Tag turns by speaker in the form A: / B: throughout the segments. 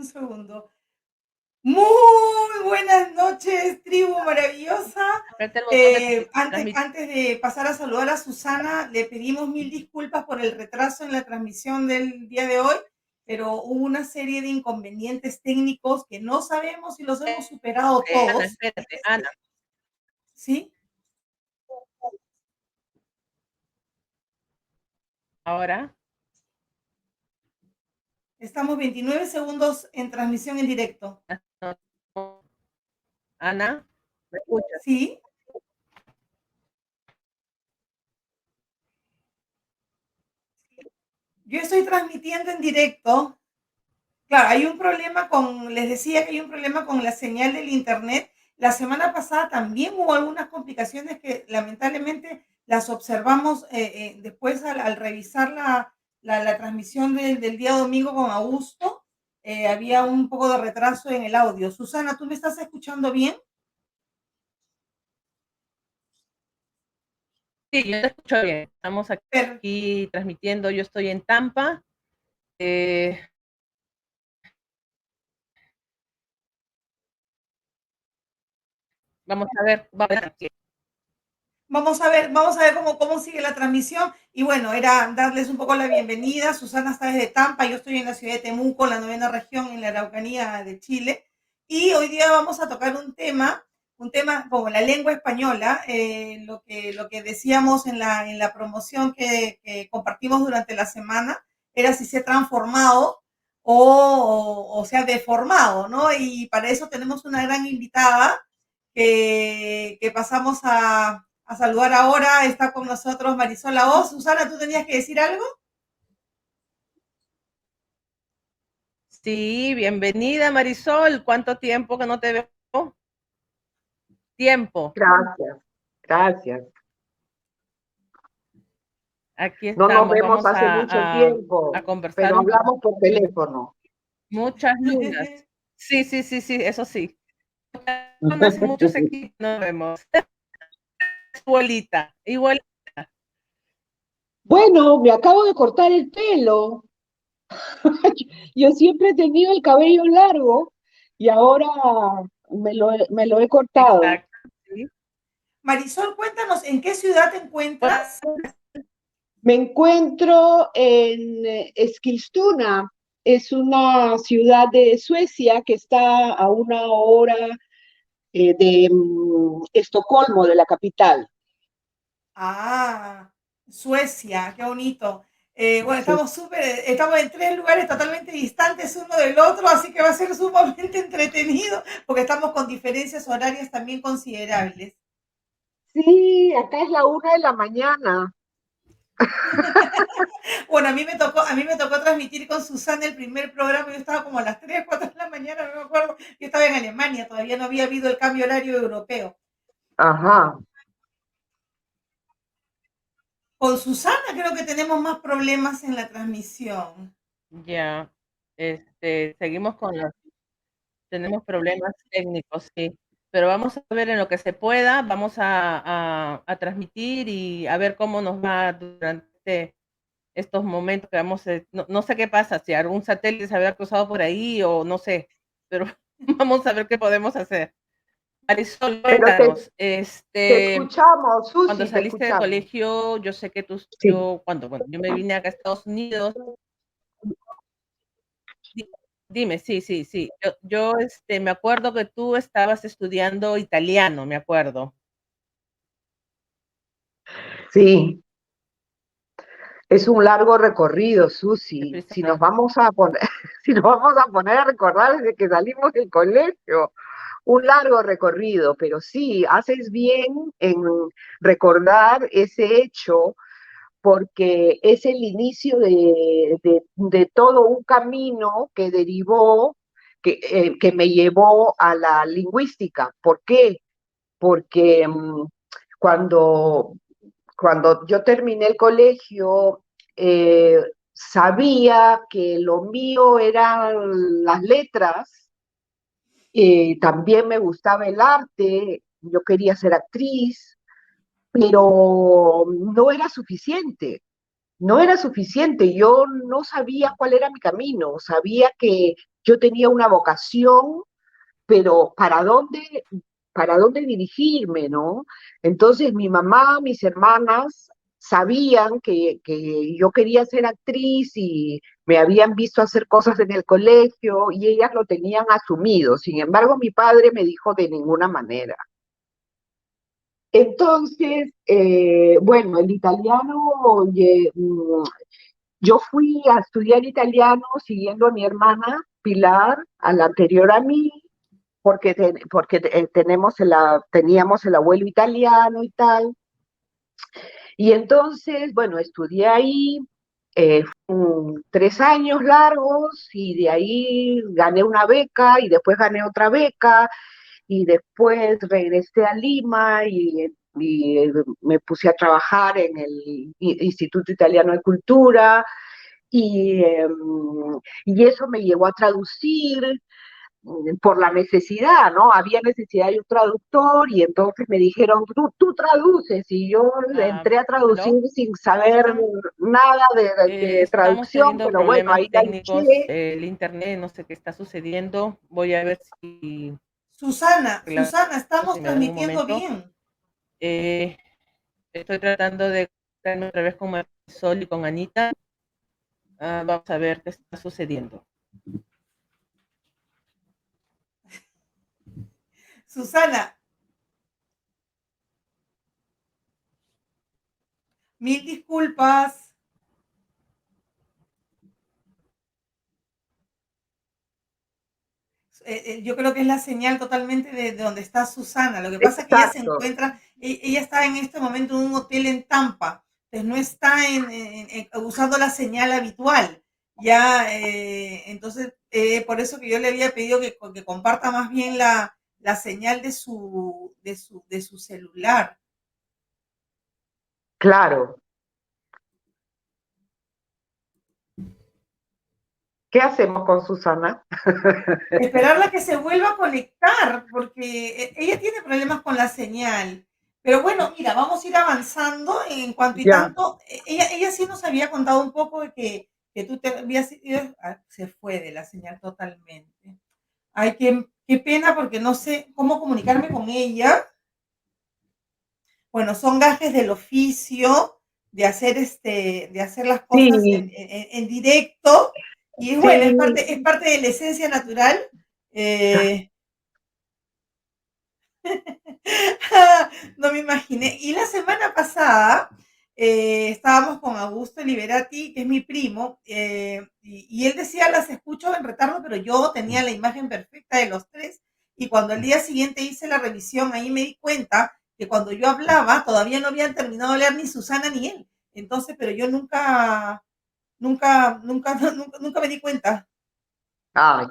A: un segundo. Muy buenas noches, tribu maravillosa. Antes de pasar a saludar a Susana, le pedimos mil disculpas por el retraso en la transmisión del día de hoy, pero hubo una serie de inconvenientes técnicos que no sabemos si los hemos superado todos.
B: Ana, espérate, Ana.
A: ¿Sí?
B: Ahora.
A: Estamos 29 segundos en transmisión en directo.
B: Ana, ¿me escuchas?
A: Sí. Yo estoy transmitiendo en directo. Claro, hay un problema les decía que hay un problema con la señal del internet. La semana pasada también hubo algunas complicaciones que lamentablemente las observamos después al revisar la transmisión del día domingo con Augusto. Había un poco de retraso en el audio. Susana, ¿tú me estás escuchando bien?
B: Sí, yo te escucho bien. Estamos aquí transmitiendo. Yo estoy en Tampa. Vamos a ver.
A: Vamos a ver cómo sigue la transmisión. Y bueno, era darles un poco la bienvenida. Susana está desde Tampa, yo estoy en la ciudad de Temuco, la 9ª región, en la Araucanía de Chile. Y hoy día vamos a tocar un tema como la lengua española, lo que decíamos en la promoción que compartimos durante la semana, era si se ha transformado o se ha deformado, ¿no? Y para eso tenemos una gran invitada que pasamos a saludar ahora. Está con nosotros Marisol Lahoz. Susana, ¿tú tenías que decir algo?
B: Sí, bienvenida Marisol. ¿Cuánto tiempo que no te veo? Tiempo.
C: Gracias.
B: Aquí estamos.
C: No nos vemos hace mucho tiempo,
B: a conversar.
C: pero hablamos por teléfono.
B: Muchas lunas. Sí, eso sí. Hace muchos equipos nos vemos. Igualita.
C: Bueno, me acabo de cortar el pelo. Yo siempre he tenido el cabello largo y ahora me lo he cortado.
B: Exacto. ¿Sí?
A: Marisol, cuéntanos, ¿en qué ciudad te encuentras?
C: Me encuentro en Eskilstuna. Es una ciudad de Suecia que está a 1 hora de Estocolmo, de la capital.
A: Ah, Suecia, qué bonito. Bueno, estamos en 3 lugares totalmente distantes uno del otro, así que va a ser sumamente entretenido porque estamos con diferencias horarias también considerables.
C: Sí, acá es la 1 de la mañana.
A: Bueno, a mí me tocó transmitir con Susana el primer programa. Yo estaba como a las 3, 4 de la mañana, no me acuerdo. Yo estaba en Alemania, todavía no había habido el cambio horario europeo.
C: Ajá.
A: Con Susana creo que tenemos más problemas en la transmisión.
B: Ya, seguimos tenemos problemas técnicos, sí, pero vamos a ver en lo que se pueda, vamos a transmitir y a ver cómo nos va durante estos momentos que vamos, no sé qué pasa, si algún satélite se había cruzado por ahí o no sé, pero vamos a ver qué podemos hacer. Marisol, cuéntanos,
C: te escuchamos, Susi,
B: cuando saliste del colegio, yo sé que cuando yo me vine acá a Estados Unidos, dime, sí. Yo me acuerdo que tú estabas estudiando italiano, me acuerdo.
C: Sí. Es un largo recorrido, Susi. Si nos vamos a poner a recordar desde que salimos del colegio, un largo recorrido, pero sí, haces bien en recordar ese hecho porque es el inicio de todo un camino que derivó, que me llevó a la lingüística. ¿Por qué? Porque cuando, cuando yo terminé el colegio, sabía que lo mío eran las letras, también me gustaba el arte, yo quería ser actriz, pero no era suficiente. no era suficiente. Yo no sabía cuál era mi camino, sabía que yo tenía una vocación, pero para dónde dirigirme, ¿no? Entonces mi mamá, mis hermanas sabían que yo quería ser actriz y me habían visto hacer cosas en el colegio y ellas lo tenían asumido. Sin embargo, mi padre me dijo de ninguna manera. Entonces, bueno, el italiano, oye, yo fui a estudiar italiano siguiendo a mi hermana Pilar, a la anterior a mí, porque teníamos el abuelo italiano y tal. Y entonces, bueno, estudié ahí 3 años largos y de ahí gané una beca y después gané otra beca y después regresé a Lima y me puse a trabajar en el Instituto Italiano de Cultura y, y eso me llevó a traducir por la necesidad, ¿no? Había necesidad de un traductor y entonces me dijeron, tú traduces, y yo entré a traducir
B: ¿Aló?
C: sin
B: ¿Me
C: saber
B: escuchan?
C: nada de
B: Estamos
C: traducción,
B: teniendo
C: pero bueno,
B: problemas
C: ahí la
B: técnicos,
C: luché.
B: el internet, no sé qué está sucediendo. Voy a ver
A: Susana,
B: si
A: estamos
B: me dan un
A: transmitiendo
B: momento.
A: bien.
B: Eh, Estoy tratando de conectarme otra vez con Marisol y con Anita. Vamos a ver qué está sucediendo.
A: Susana, mil disculpas. Yo creo que es la señal totalmente de donde está Susana. Lo que pasa es que ella se
C: Exacto,
A: encuentra, ella está en este momento en un hotel en Tampa, entonces no está usando la señal habitual. Ya, entonces, por eso que yo le había pedido que comparta más bien la señal de su celular.
C: claro. ¿Qué hacemos con Susana?
A: Esperarla que se vuelva a conectar, porque ella tiene problemas con la señal. Pero bueno, mira, vamos a ir avanzando en cuanto y
C: Ya.
A: tanto. Ella sí nos había contado un poco de que tú te habías ido, se fue de la señal totalmente. Ay, qué pena porque no sé cómo comunicarme con ella. Bueno, son gajes del oficio, de hacer las cosas
C: Sí,
A: en directo. Y bueno,
C: sí,
A: es parte de la esencia natural. Eh, No me imaginé. Y la semana pasada estábamos con Augusto Liberati, que es mi primo, y él decía, las escucho en retardo, pero yo tenía la imagen perfecta de los tres. Y cuando al día siguiente hice la revisión, ahí me di cuenta que cuando yo hablaba, todavía no habían terminado de hablar ni Susana ni él. Entonces, pero yo nunca me di cuenta.
C: ay,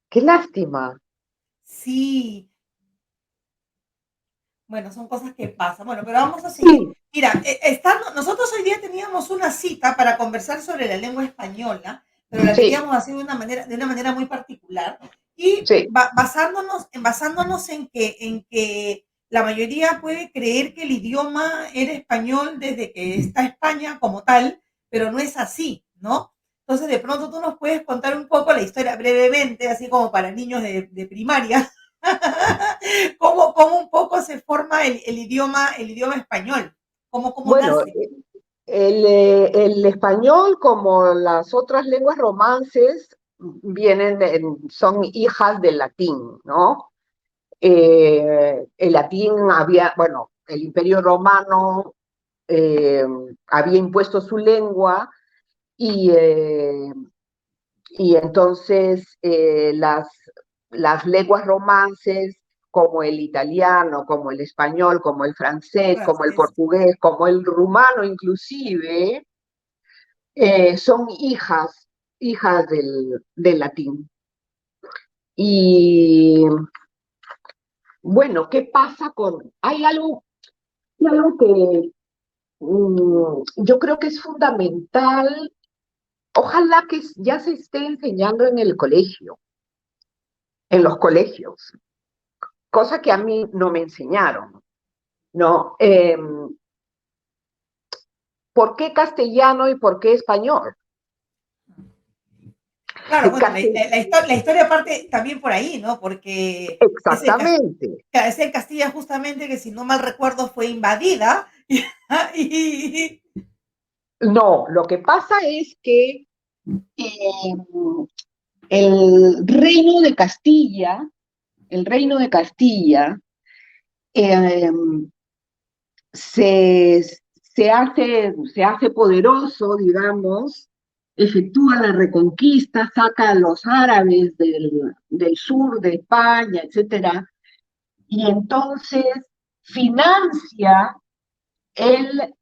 C: qué lástima.
A: Sí, bueno, son cosas que pasan. Bueno, pero vamos a seguir.
C: Sí,
A: Mira, nosotros hoy día teníamos una cita para conversar sobre la lengua española, pero la
C: sí,
A: queríamos hacer de una manera muy particular. Y
C: sí,
A: basándonos en que la mayoría puede creer que el idioma era español desde que está España como tal, pero no es así, ¿no? Entonces, de pronto tú nos puedes contar un poco la historia brevemente, así como para niños de primaria, cómo un poco se forma el idioma español, cómo
C: bueno,
A: nace.
C: el español, como las otras lenguas romances, son hijas del latín, ¿no? El latín bueno, el Imperio Romano eh, había impuesto su lengua y, y entonces las lenguas romances como el italiano, como el español, como el francés, como el
A: Francés.
C: portugués, como el rumano inclusive, son hijas del latín. Y bueno, ¿qué pasa con...? Hay algo que yo creo que es fundamental. Ojalá que ya se esté enseñando en el colegio, en los colegios, cosa que a mí no me enseñaron, ¿no? ¿por qué castellano y por qué español?
A: Claro, bueno, la historia parte también por ahí, ¿no? Porque
C: exactamente.
A: Es en Castilla justamente que, si no mal recuerdo, fue invadida.
C: No, lo que pasa es que el reino de Castilla, eh, se hace poderoso, digamos, efectúa la reconquista, saca a los árabes del sur de España, etcétera, y entonces financia el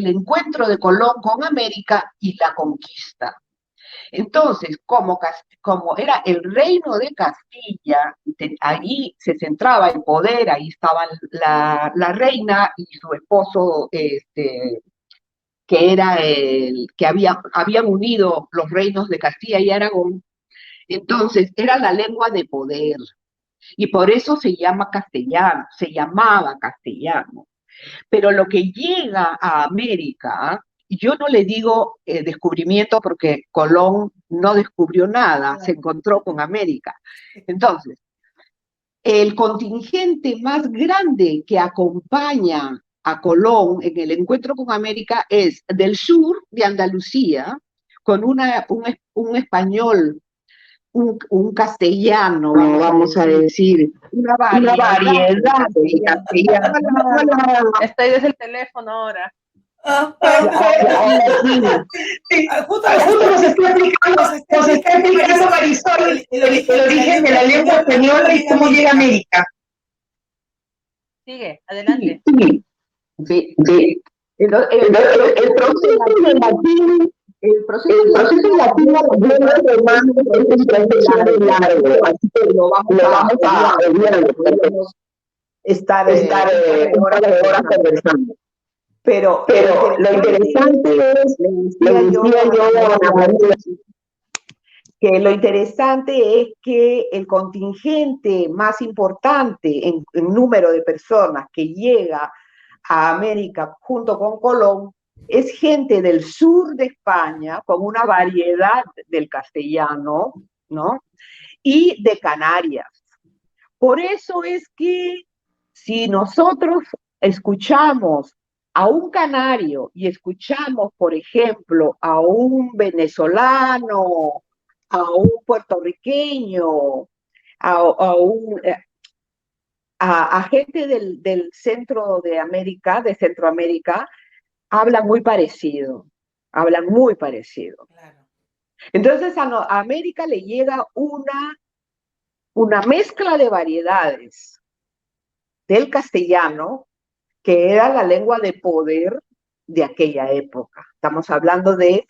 C: encuentro de Colón con América y la conquista. Entonces, como era el reino de Castilla, ahí se centraba el poder, ahí estaba la reina y su esposo, que era que habían unido los reinos de Castilla y Aragón. Entonces, era la lengua de poder. Y por eso se llamaba castellano. Pero lo que llega a América, yo no le digo descubrimiento porque Colón no descubrió nada, se encontró con América. Entonces, el contingente más grande que acompaña a Colón en el encuentro con América es del sur de Andalucía, con un español, un castellano, vamos a decir, una variedad de castellano.
B: Estoy desde el teléfono ahora.
A: Justo nos está explicando Marisol el origen de la lengua española y cómo llega a América.
B: Sigue, adelante.
C: Sí. El proceso de latín, el proceso latino es un proceso largo, así que lo vamos a obviar, podemos estar horas conversando. Pero lo interesante es, que lo interesante es que el contingente más importante en número de personas que llega a América junto con Colón es gente del sur de España, con una variedad del castellano, ¿no? Y de Canarias. Por eso es que si nosotros escuchamos a un canario y escuchamos, por ejemplo, a un venezolano, a un puertorriqueño, a gente del centro de América, de Centroamérica, hablan muy parecido. Claro. Entonces a América le llega una mezcla de variedades del castellano, que era la lengua de poder de aquella época. Estamos hablando de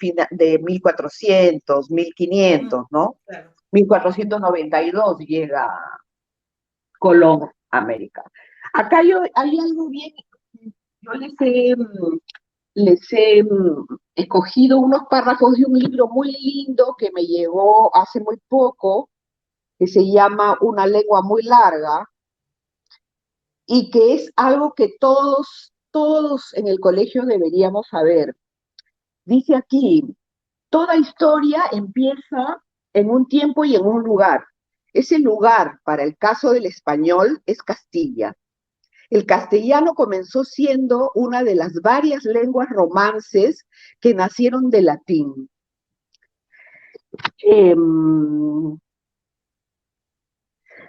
C: 1400, 1500, ¿no? Claro. 1492 llega Colón a América. Acá hay algo bien, yo les he escogido unos párrafos de un libro muy lindo que me llegó hace muy poco, que se llama Una lengua muy larga, y que es algo que todos en el colegio deberíamos saber. Dice aquí, toda historia empieza en un tiempo y en un lugar. Ese lugar, para el caso del español, es Castilla. El castellano comenzó siendo una de las varias lenguas romances que nacieron del latín.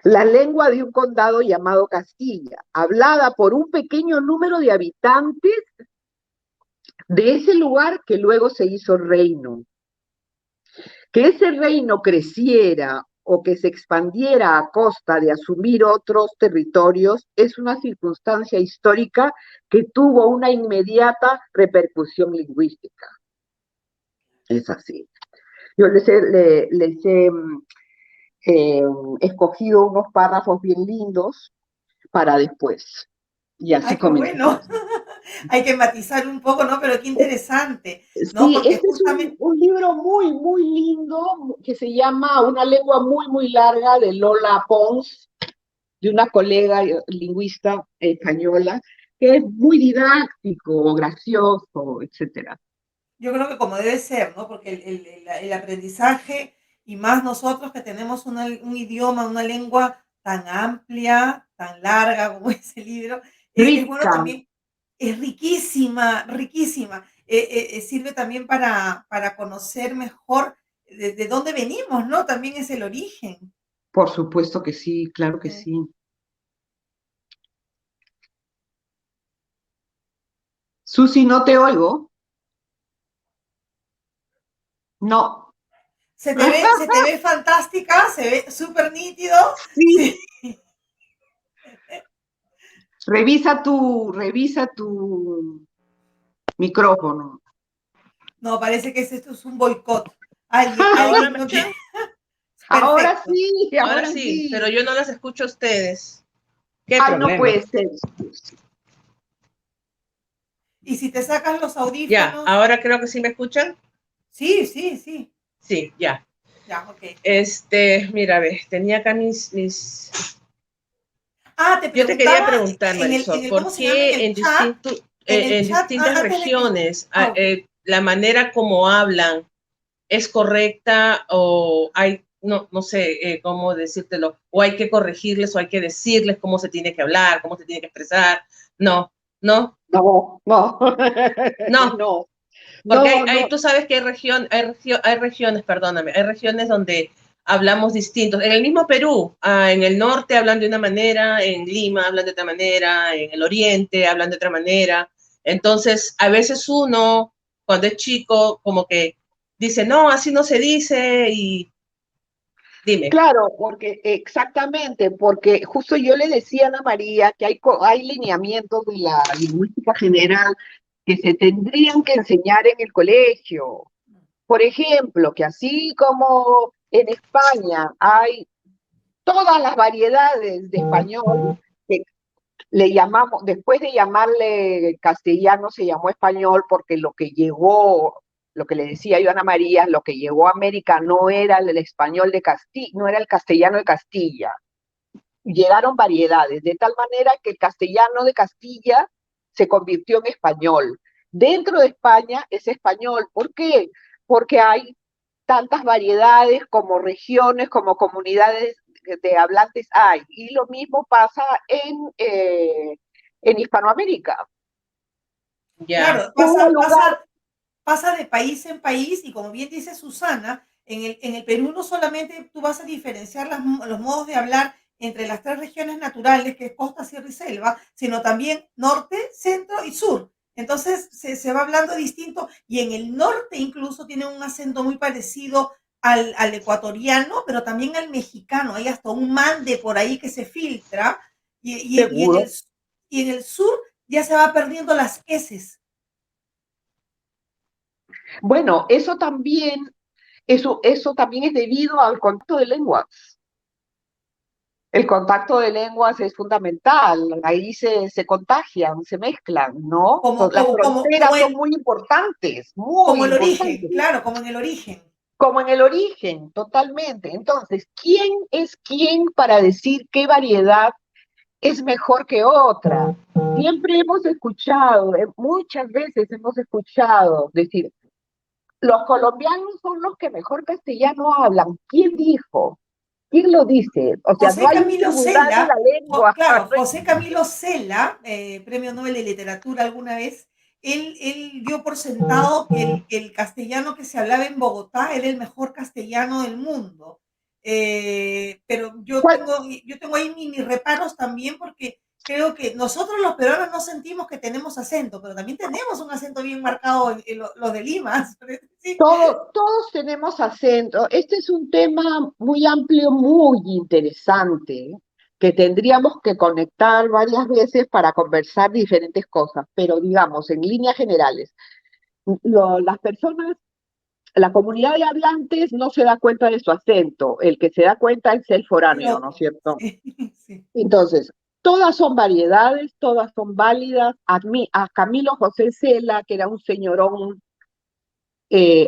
C: La lengua de un condado llamado Castilla, hablada por un pequeño número de habitantes de ese lugar que luego se hizo reino. Que ese reino creciera o que se expandiera a costa de asumir otros territorios es una circunstancia histórica que tuvo una inmediata repercusión lingüística. Es así. Yo les he escogido unos párrafos bien lindos para después. Y así
A: bueno. Hay que matizar un poco, ¿no? Pero qué interesante, ¿no?
C: Sí,
A: porque
C: este justamente... es un libro muy, muy lindo que se llama Una lengua muy, muy larga, de Lola Pons, de una colega lingüista española, que es muy didáctico, gracioso, etcétera.
A: Yo creo que como debe ser, ¿no? Porque el aprendizaje, y más nosotros que tenemos un idioma, una lengua tan amplia, tan larga como ese libro, es bueno
C: Rica,
A: también, es riquísima, riquísima. Sirve también para conocer mejor de dónde venimos, ¿no? También es el origen.
C: por supuesto que sí, claro que
A: Eh,
C: sí. Susi, no te oigo. No.
A: se te ve fantástica, se ve súper nítido.
C: Sí,
A: Sí.
C: revisa tu micrófono.
A: No, parece que esto es un boicot.
B: ¿Ahora
A: Alguien
B: me
A: no
B: escuchan?
A: quiere.
C: Ahora
A: Perfecto.
C: sí,
B: Ahora
C: ahora
B: sí, pero
C: sí.
B: yo no las escucho a ustedes. ¿Qué
C: Ay, no
B: problema?
C: puede ser.
A: Y si te sacas los
B: Ya,
A: audífonos,
B: ahora creo que sí me escuchan.
A: sí, sí, sí.
B: Sí, ya.
A: Ya, ok.
B: Mira, a ver, tenía acá mis...
A: Ah, te
B: Yo te quería
A: preguntaba
B: preguntar, Marisol,
A: ¿cómo
B: ¿por
A: se llama?
B: qué
A: En el
B: en
A: chat,
B: distintas
A: antes de que.
B: regiones
A: Ok.
B: la manera como hablan es correcta o hay, no sé cómo decírtelo, o hay que corregirles o hay que decirles cómo se tiene que hablar, cómo se tiene que expresar? No, no,
C: No, no,
B: no,
C: no,
B: porque
C: no, no.
B: tú sabes que hay regiones, perdóname, hay regiones donde hablamos distintos. En el mismo Perú, en el norte hablan de una manera, en Lima hablan de otra manera, en el oriente hablan de otra manera. Entonces, a veces uno, cuando es chico, como que dice, no, así no se dice y dime.
C: Claro, porque exactamente, porque justo yo le decía a Ana María que hay lineamientos de la lingüística general que se tendrían que enseñar en el colegio. Por ejemplo, que así como en España hay todas las variedades de español, que le llamamos, después de llamarle castellano, se llamó español porque lo que llegó, lo que le decía yo a Ana María, lo que llegó a América no era el español de Castilla, no era el castellano de Castilla. Llegaron variedades, de tal manera que el castellano de Castilla se convirtió en español. Dentro de España es español. ¿Por qué? Porque hay tantas variedades como regiones, como comunidades de hablantes hay. Y lo mismo pasa en Hispanoamérica.
B: Ya,
A: Claro,
C: Cada lugar,
A: pasa de país en país y como bien dice Susana, en el Perú no solamente tú vas a diferenciar los modos de hablar entre las tres regiones naturales, que es costa, sierra y selva, sino también norte, centro y sur. Entonces se va hablando distinto y en el norte incluso tiene un acento muy parecido al ecuatoriano, pero también al mexicano. Hay hasta un mande por ahí que se filtra y, y, y, en, el,
C: seguro.
A: y en el sur ya se va perdiendo las eses.
C: Bueno, eso también es debido al contacto de lenguas. El contacto de lenguas es fundamental, ahí se contagian, se mezclan, ¿no?
A: Como,
C: Las
A: como, como,
C: fronteras
A: como,
C: son
A: el,
C: muy
A: como el origen,
C: importantes,
A: claro, como en el origen.
C: como en el origen, totalmente. Entonces, ¿quién es quién para decir qué variedad es mejor que otra? Siempre hemos escuchado, muchas veces hemos escuchado decir, los colombianos son los que mejor castellano hablan. ¿Quién dijo? ¿Quién lo dice? O sea, no
A: José
C: hay un
A: Camilo
C: tribunal de la
A: Cela,
C: lengua.
A: claro, José Camilo Cela, premio Nobel de Literatura alguna vez, él dio por sentado que el castellano que se hablaba en Bogotá era el mejor castellano del mundo. Pero yo tengo ahí mis reparos también porque creo que nosotros los peruanos no sentimos que tenemos acento, pero también tenemos un acento bien marcado en los de Lima. ¿Sí?
C: Todos tenemos acento. Este es un tema muy amplio, muy interesante, que tendríamos que conectar varias veces para conversar diferentes cosas, pero digamos, en líneas generales, las personas, la comunidad de hablantes no se da cuenta de su acento, el que se da cuenta es el
A: El
C: foráneo, ¿no es
A: otro.
C: cierto?
A: Sí, sí.
C: Entonces, todas son variedades, todas son válidas. A Camilo José Cela, que era un señorón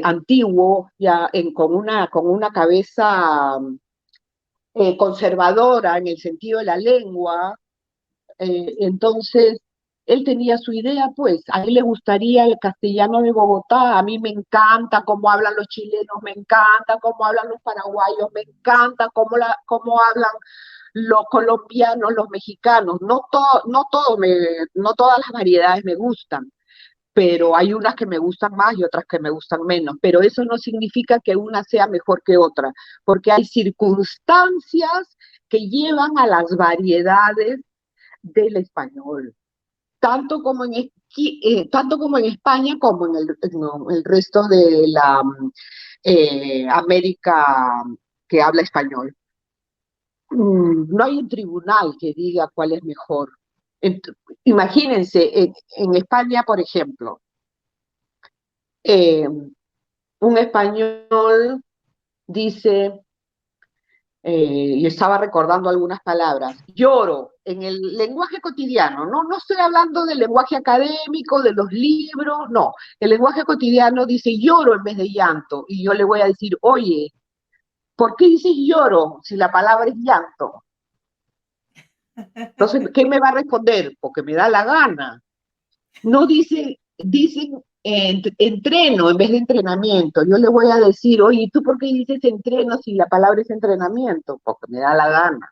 C: antiguo, ya con una cabeza conservadora en el sentido de la lengua, entonces él tenía su idea, pues, a él le gustaría el castellano de Bogotá, a mí me encanta cómo hablan los chilenos, me encanta cómo hablan los paraguayos, me encanta cómo hablan los colombianos, los mexicanos, no todas las variedades me gustan, pero hay unas que me gustan más y otras que me gustan menos, pero eso no significa que una sea mejor que otra, porque hay circunstancias que llevan a las variedades del español, tanto como en España como en el resto de la América que habla español. No hay un tribunal que diga cuál es mejor. Imagínense, en España, por ejemplo, un español dice, y estaba recordando algunas palabras, lloro en el lenguaje cotidiano, no estoy hablando del lenguaje académico, de los libros, no, el lenguaje cotidiano dice lloro en vez de llanto, y yo le voy a decir, oye, ¿por qué dices lloro si la palabra es llanto? Entonces, ¿qué me va a responder? Porque me da la gana. No dicen entreno en vez de entrenamiento. Yo le voy a decir, oye, ¿tú por qué dices entreno si la palabra es entrenamiento? Porque me da la gana.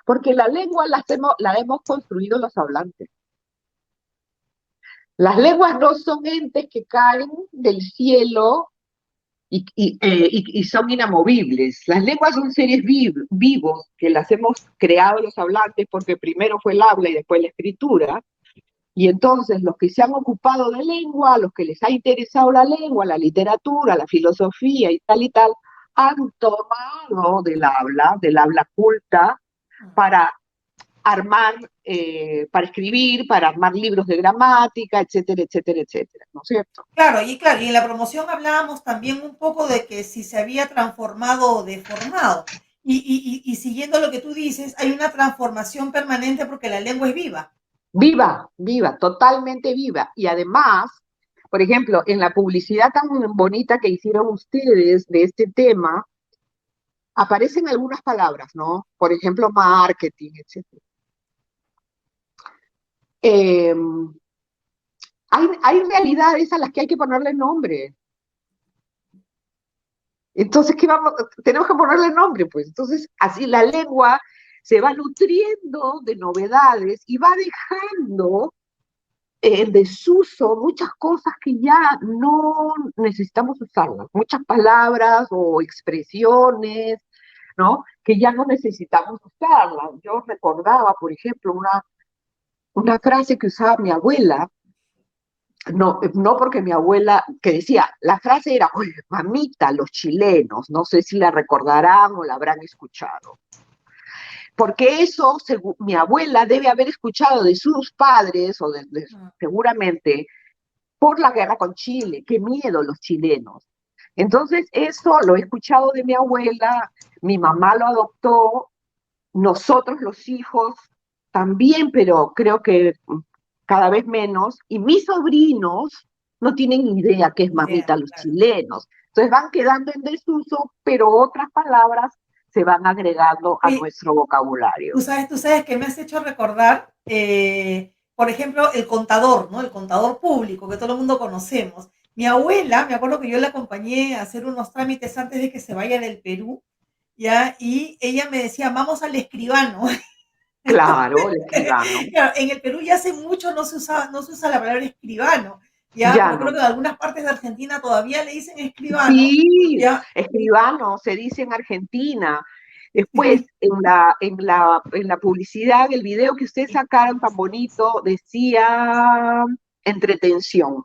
C: Porque la lengua la hemos construido los hablantes. Las lenguas no son entes que caen del cielo y son inamovibles. Las lenguas son seres vivos que las hemos creado los hablantes porque primero fue el habla y después la escritura. Y entonces los que se han ocupado de lengua, los que les ha interesado la lengua, la literatura, la filosofía y tal, han tomado del habla culta, para armar, para escribir, para armar libros de gramática, etcétera, etcétera, etcétera, ¿no es cierto?
A: Claro, y en la promoción hablábamos también un poco de que si se había transformado o deformado. Y siguiendo lo que tú dices, hay una transformación permanente porque la lengua es viva.
C: Viva, viva, totalmente viva. Y además, por ejemplo, en la publicidad tan bonita que hicieron ustedes de este tema, aparecen algunas palabras, ¿no? Por ejemplo, marketing, etc. Hay realidades a las que hay que ponerle nombre. Entonces, tenemos que ponerle nombre, pues. Entonces, así la lengua se va nutriendo de novedades y va dejando en desuso muchas cosas que ya no necesitamos usarlas, muchas palabras o expresiones, ¿no? Que ya no necesitamos usarlas. Yo recordaba, por ejemplo, una frase que usaba mi abuela, no porque mi abuela, que decía, la frase era, oye, mamita, los chilenos, no sé si la recordarán o la habrán escuchado. Porque eso, mi abuela debe haber escuchado de sus padres, o seguramente, por la guerra con Chile, qué miedo los chilenos. Entonces, eso lo he escuchado de mi abuela, mi mamá lo adoptó, nosotros los hijos también, pero creo que cada vez menos, y mis sobrinos no tienen ni idea qué es mamita los chilenos. Entonces van quedando en desuso, pero otras palabras se van agregando a nuestro vocabulario.
A: Tú sabes que me has hecho recordar, por ejemplo, el contador, ¿no? El contador público, que todo el mundo conocemos. Mi abuela, me acuerdo que yo la acompañé a hacer unos trámites antes de que se vaya del Perú, ¿ya? Y ella me decía, vamos al escribano.
C: Claro, el escribano.
A: Claro, en el Perú ya hace mucho no se usa la palabra escribano. ¿Ya? Yo creo que en algunas partes de Argentina todavía le dicen escribano.
C: Sí,
A: ¿ya?
C: Escribano se dice en Argentina. Después, sí. en la publicidad, el video que ustedes sacaron tan bonito, decía entretención.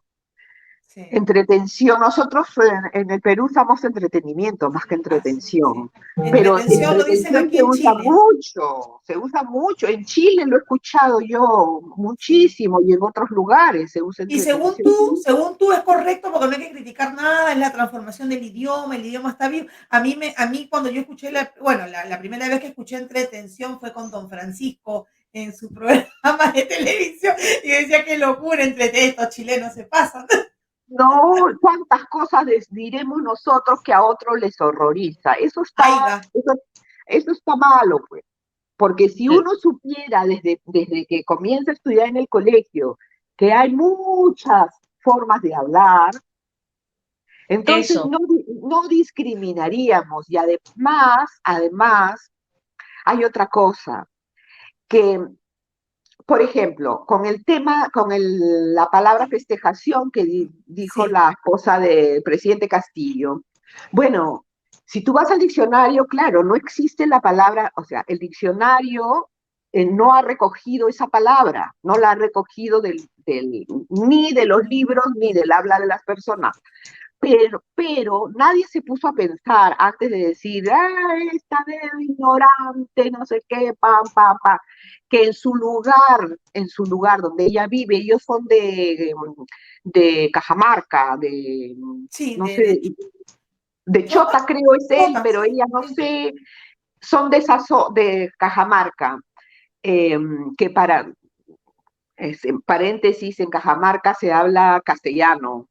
C: Sí. Entretención, nosotros en el Perú usamos entretenimiento más que entretención. Sí. Pero
A: entretención lo dicen aquí
C: en Chile. Se usa mucho. En Chile lo he escuchado yo muchísimo, sí. Y en otros lugares se usa entretención.
A: Y según tú es correcto porque no hay que criticar nada, es la transformación del idioma, el idioma está vivo. A mí cuando yo escuché, la primera vez que escuché entretención fue con Don Francisco en su programa de televisión y decía qué locura, entre estos chilenos se pasan.
C: No, cuántas cosas diremos nosotros que a otros les horroriza. Eso está malo, pues. Porque si uno supiera desde que comienza a estudiar en el colegio que hay muchas formas de hablar, entonces
B: Eso.
C: no discriminaríamos. Y además, hay otra cosa, que, por ejemplo, con el tema, la palabra festejación que dijo
A: Sí,
C: la esposa del presidente Castillo. Bueno, si tú vas al diccionario, claro, no existe la palabra, o sea, el diccionario no ha recogido esa palabra, no la ha recogido ni de los libros ni del habla de las personas. Pero nadie se puso a pensar antes de decir, esta de ignorante, no sé qué, pam, pam, pam, que en su lugar donde ella vive, ellos son de Cajamarca,
A: sí,
C: no sé, de
A: Chota,
C: Chota creo es él,
A: Chota,
C: pero
A: sí,
C: ella no
A: sí.
C: sé, son de Cajamarca, eh, que en paréntesis, en Cajamarca se habla castellano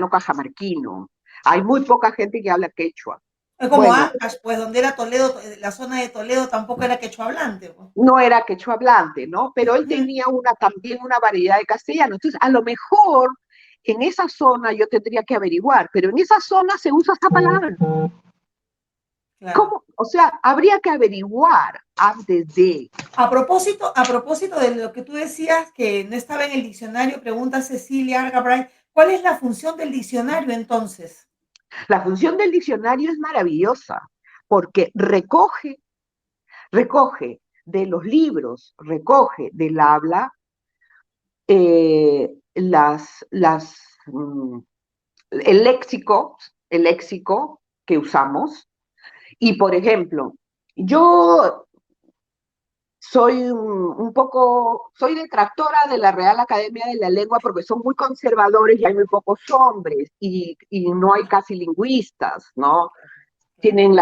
C: cajamarquino. Hay muy poca gente que habla quechua.
A: Es como
C: Bueno,
A: Ancash, pues donde era Toledo, la zona de Toledo tampoco era quechua hablante, pues.
C: no era quechua hablante, ¿no? Pero él
A: Ujú,
C: tenía también una variedad de castellano. Entonces, a lo mejor en esa zona yo tendría que averiguar, pero en esa zona se usa esta palabra.
A: claro.
C: ¿Cómo? O sea, habría que averiguar antes de.
A: A propósito de lo que tú decías que no estaba en el diccionario, pregunta Cecilia Argabray, ¿cuál es la función del diccionario entonces?
C: La función del diccionario es maravillosa, porque recoge de los libros, recoge del habla eh, las, las, mm, el léxico que usamos. Y, por ejemplo, yo soy detractora de la Real Academia de la Lengua porque son muy conservadores y hay muy pocos hombres y no hay casi lingüistas, ¿no?
A: Claro.
C: Tienen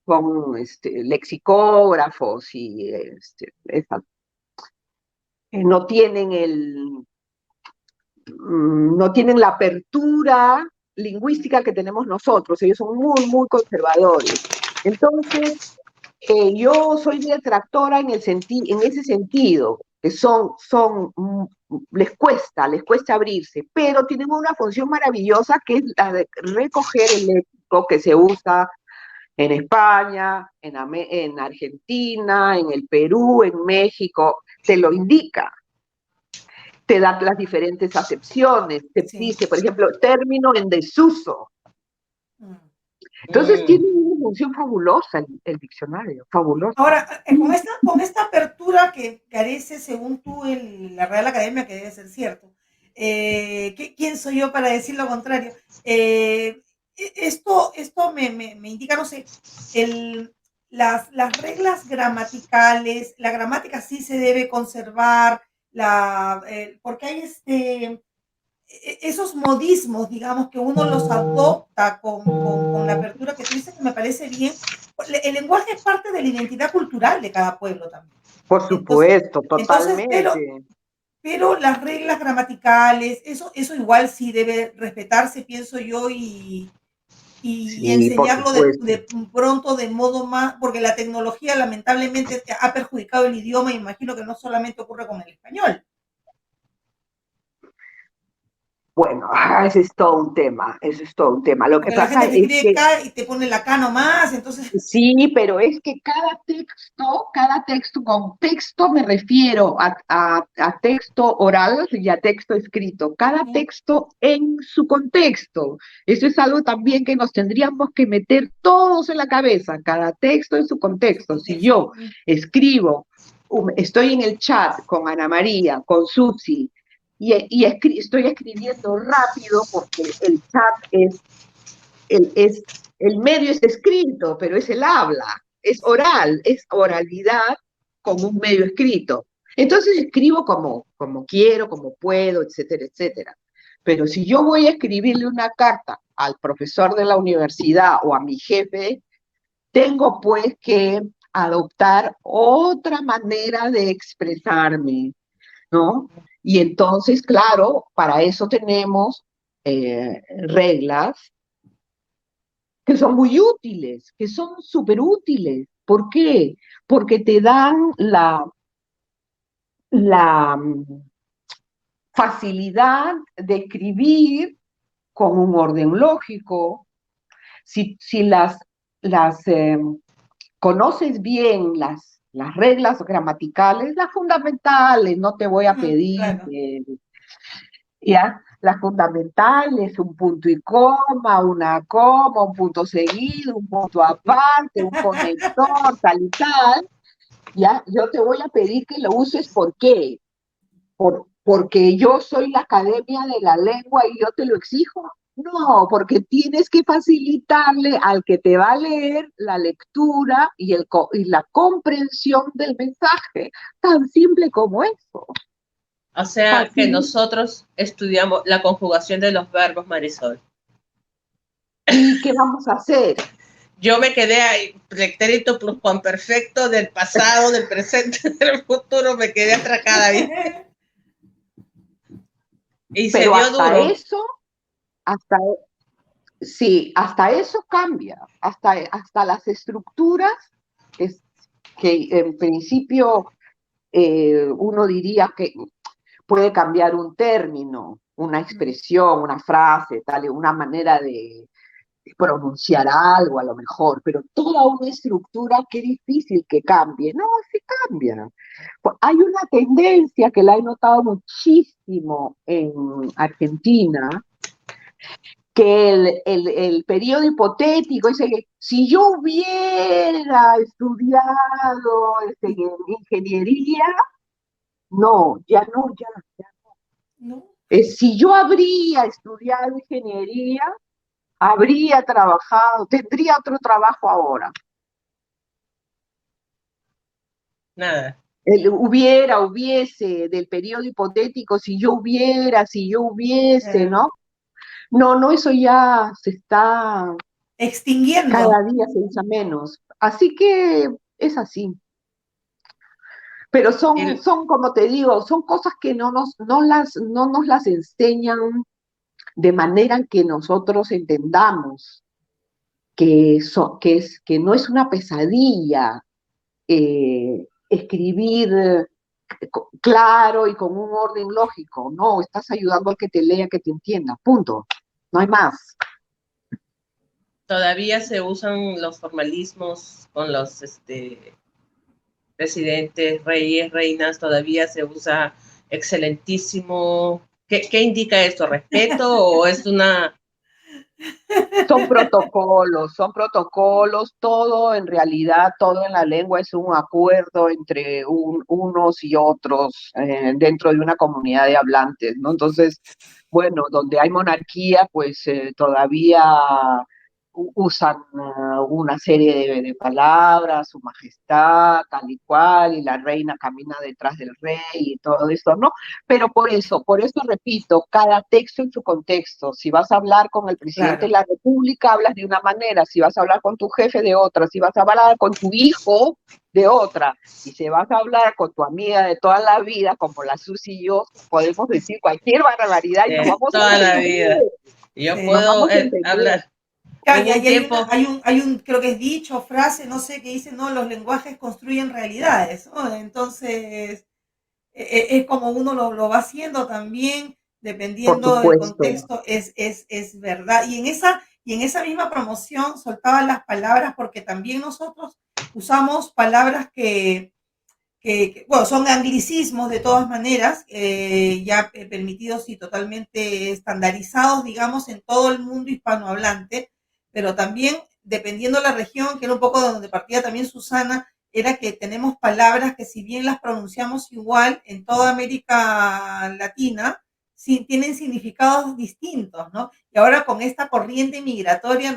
C: con lexicógrafos y no tienen no tienen la apertura lingüística que tenemos nosotros, ellos son muy, muy conservadores. Entonces, yo soy detractora en ese sentido, que les cuesta abrirse, pero tienen una función maravillosa que es la de recoger el léxico que se usa en España, en Argentina, en el Perú, en México, te lo indica, te da las diferentes acepciones, te
A: Sí.
C: dice, por ejemplo, término en desuso.
A: Mm.
C: Entonces tiene una función fabulosa el diccionario, fabulosa.
A: Ahora, con esta apertura que carece, según tú, la Real Academia, que debe ser cierto, ¿quién soy yo para decir lo contrario? Esto me indica, no sé, las reglas gramaticales, la gramática sí se debe conservar, porque hay esos modismos, digamos, que uno los adopta con la apertura que tú dices, que me parece bien. El lenguaje es parte de la identidad cultural de cada pueblo también.
C: Por
A: Entonces,
C: supuesto,
A: entonces
C: totalmente.
A: pero las reglas gramaticales, eso igual sí debe respetarse, pienso yo, y
C: Sí, por
A: enseñarlo
C: supuesto.
A: de pronto, de modo más, porque la tecnología lamentablemente ha perjudicado el idioma, y imagino que no solamente ocurre con el español.
C: Bueno, ese es todo un tema, eso es todo un tema. Lo que
A: Porque la
C: pasa
A: gente te
C: es
A: escribe
C: que
A: K y te pone la K nomás, entonces.
C: sí, pero es que con texto me refiero a texto oral y a texto escrito, cada
A: Sí,
C: texto en su contexto. Eso es algo también que nos tendríamos que meter todos en la cabeza, cada texto en su
A: en su
C: contexto. Si
A: contexto.
C: yo escribo, estoy en el chat con Ana María, con Susi, estoy escribiendo rápido porque el chat el medio es escrito, pero es el habla, es oral, es oralidad con un medio escrito. Entonces escribo como quiero, como puedo, etcétera, etcétera. Pero si yo voy a escribirle una carta al profesor de la universidad o a mi jefe, tengo pues que adoptar otra manera de expresarme, ¿no? Y entonces, claro, para eso tenemos reglas que son muy útiles, que son súper útiles. ¿Por qué? Porque te dan la, facilidad de escribir con un orden lógico. Si conoces bien las reglas gramaticales, las fundamentales, no te voy a pedir,
A: Claro.
C: ¿ya? Las fundamentales, un punto y coma, una coma, un punto seguido, un punto aparte, un conector, tal y tal, ¿ya? Yo te voy a pedir que lo uses, ¿por qué? Porque yo soy la Academia de la Lengua y yo te lo exijo. No, porque tienes que facilitarle al que te va a leer la lectura y la comprensión del mensaje. Tan simple como eso.
D: O sea, que nosotros estudiamos la conjugación de los verbos, Marisol.
C: ¿Y qué vamos a hacer?
D: Yo me quedé ahí, pretérito pluscuamperfecto del pasado, del presente, del futuro, me quedé atracada, ¿viste? Y
C: pero
D: se dio
C: hasta
D: duro.
C: Eso, sí, hasta eso cambia, hasta las estructuras que en principio uno diría que puede cambiar un término, una expresión, una frase, tal, una manera de pronunciar algo a lo mejor, pero toda una estructura, qué difícil que cambie. No, sí cambia. Hay una tendencia que la he notado muchísimo en Argentina, que el periodo hipotético, ese que si yo hubiera estudiado ingeniería, no, ya no.
A: ¿No?
C: Si yo habría estudiado ingeniería, habría trabajado, tendría otro trabajo ahora.
D: Nada.
C: El hubiese, del periodo hipotético, si yo hubiese, ¿no? No, eso ya se está
A: Extinguiendo.
C: cada día se usa menos. Así que es así. Pero son, como te digo, son cosas que no nos las enseñan de manera que nosotros entendamos que no es una pesadilla escribir claro y con un orden lógico. No, estás ayudando al que te lea, que te entienda. Punto. No hay más.
D: Todavía se usan los formalismos con los presidentes, reyes, reinas, todavía se usa excelentísimo. ¿Qué indica esto? ¿Respeto o es una...?
C: Son protocolos, todo en realidad, todo en la lengua es un acuerdo entre unos y otros dentro de una comunidad de hablantes, ¿no? Entonces, bueno, donde hay monarquía, pues todavía usan una serie de palabras, su majestad, tal y cual, y la reina camina detrás del rey y todo eso, ¿no? Pero por eso repito, cada texto en su contexto. Si vas a hablar con el presidente de la República, hablas de una manera, si vas a hablar con tu jefe, de otra, si vas a hablar con tu hijo, de otra, y si vas a hablar con tu amiga de toda la vida, como la Susi y yo, podemos decir cualquier barbaridad y nos vamos
D: toda
C: a
D: la vida. Yo puedo hablar.
A: Claro, y hay un, creo que es dicho, frase, no sé, que dice, no, los lenguajes construyen realidades, ¿no? Entonces, es como uno lo va haciendo también, dependiendo del contexto, es verdad. Y en esa misma promoción soltaban las palabras, porque también nosotros usamos palabras que bueno, son anglicismos de todas maneras, ya permitidos y totalmente estandarizados, digamos, en todo el mundo hispanohablante, pero también, dependiendo de la región, que era un poco de donde partía también Susana, era que tenemos palabras que, si bien las pronunciamos igual en toda América Latina, sí, tienen significados distintos, ¿no? Y ahora con esta corriente migratoria